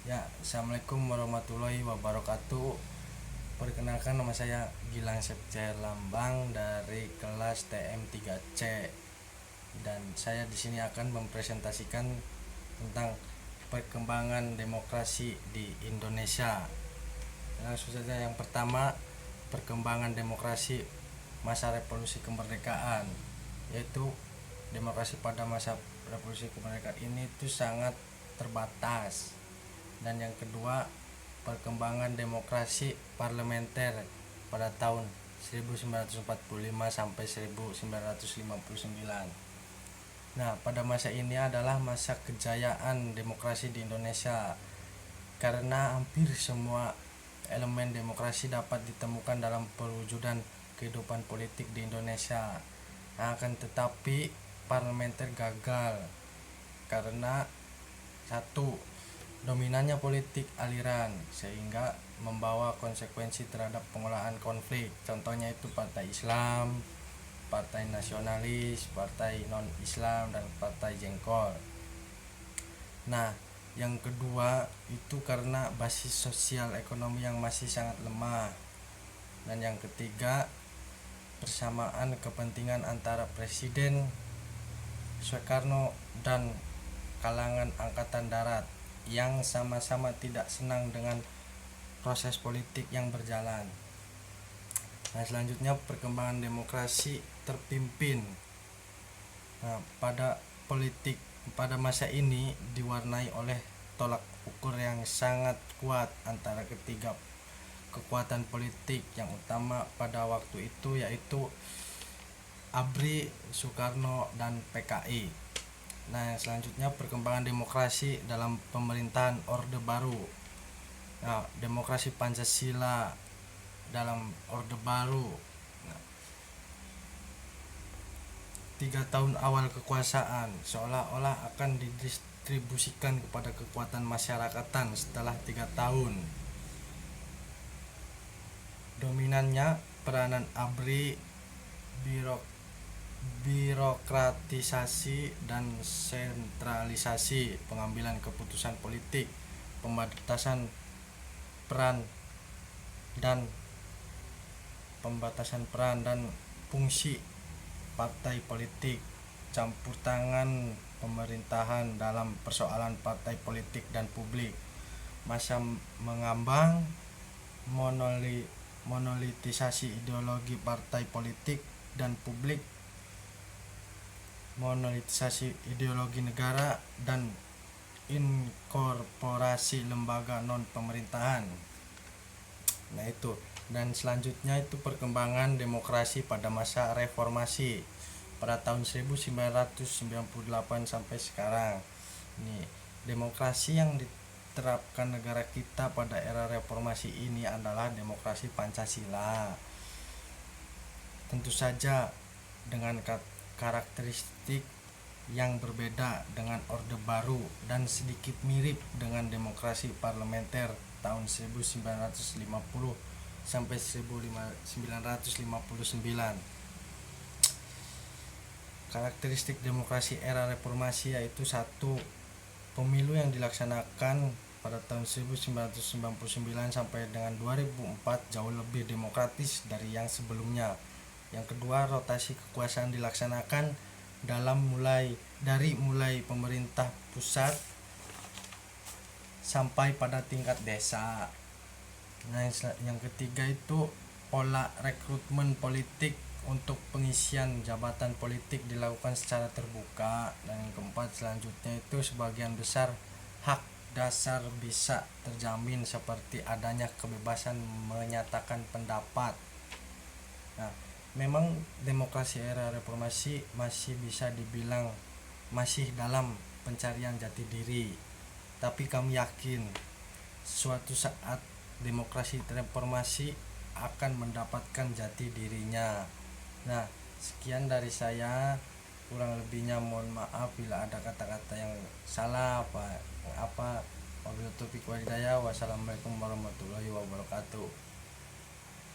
Ya, assalamualaikum warahmatullahi wabarakatuh. Perkenalkan, nama saya Gilang Septian Lambang dari kelas TM3C, dan saya di sini akan mempresentasikan tentang perkembangan demokrasi di Indonesia. Langsung saja, yang pertama, perkembangan demokrasi masa revolusi kemerdekaan, yaitu demokrasi pada masa revolusi kemerdekaan ini itu sangat terbatas. Dan yang kedua, perkembangan demokrasi parlementer pada tahun 1945 sampai 1959. Nah, pada masa ini adalah masa kejayaan demokrasi di Indonesia, karena hampir semua elemen demokrasi dapat ditemukan dalam perwujudan kehidupan politik di Indonesia. Akan tetapi parlementer gagal karena satu, dominannya politik aliran, sehingga membawa konsekuensi terhadap pengolahan konflik. Contohnya itu partai Islam, partai nasionalis, partai non-Islam, dan partai jengkol. Nah, yang kedua itu karena basis sosial ekonomi yang masih sangat lemah. Dan yang ketiga, persamaan kepentingan antara Presiden Soekarno dan kalangan angkatan darat yang sama-sama tidak senang dengan proses politik yang berjalan. Nah, selanjutnya perkembangan demokrasi terpimpin. Nah, pada masa ini diwarnai oleh tolak ukur yang sangat kuat antara ketiga kekuatan politik yang utama pada waktu itu, yaitu ABRI, Soekarno, dan PKI. Nah, yang selanjutnya perkembangan demokrasi dalam pemerintahan Orde Baru. Nah, demokrasi Pancasila dalam Orde Baru. Nah, 3 tahun awal kekuasaan seolah-olah akan didistribusikan kepada kekuatan masyarakatan. Setelah 3 tahun, dominannya peranan ABRI, birokratisasi dan sentralisasi pengambilan keputusan politik, pembatasan peran dan fungsi partai politik, campur tangan pemerintahan dalam persoalan partai politik dan publik, masa mengambang, monolitisasi ideologi partai politik dan publik, monolitisasi ideologi negara, dan inkorporasi lembaga non pemerintahan. Nah, itu. Dan selanjutnya itu perkembangan demokrasi pada masa reformasi pada tahun 1998 sampai sekarang. Ini demokrasi yang diterapkan negara kita pada era reformasi ini adalah demokrasi Pancasila. Tentu saja dengan karakteristik yang berbeda dengan Orde Baru dan sedikit mirip dengan demokrasi parlementer tahun 1950 sampai 1959. Karakteristik demokrasi era reformasi yaitu satu, pemilu yang dilaksanakan pada tahun 1999 sampai dengan 2004 jauh lebih demokratis dari yang sebelumnya. Yang kedua, rotasi kekuasaan dilaksanakan dari mulai pemerintah pusat sampai pada tingkat desa. Nah, yang ketiga itu pola rekrutmen politik untuk pengisian jabatan politik dilakukan secara terbuka. Dan yang keempat, selanjutnya itu sebagian besar hak dasar bisa terjamin seperti adanya kebebasan menyatakan pendapat. Nah, memang demokrasi era reformasi masih bisa dibilang masih dalam pencarian jati diri, tapi kami yakin suatu saat demokrasi reformasi akan mendapatkan jati dirinya. Nah, sekian dari saya, kurang lebihnya mohon maaf bila ada kata-kata yang salah apa. Wabillahi taufiq wal hidayah. Wassalamualaikum warahmatullahi wabarakatuh.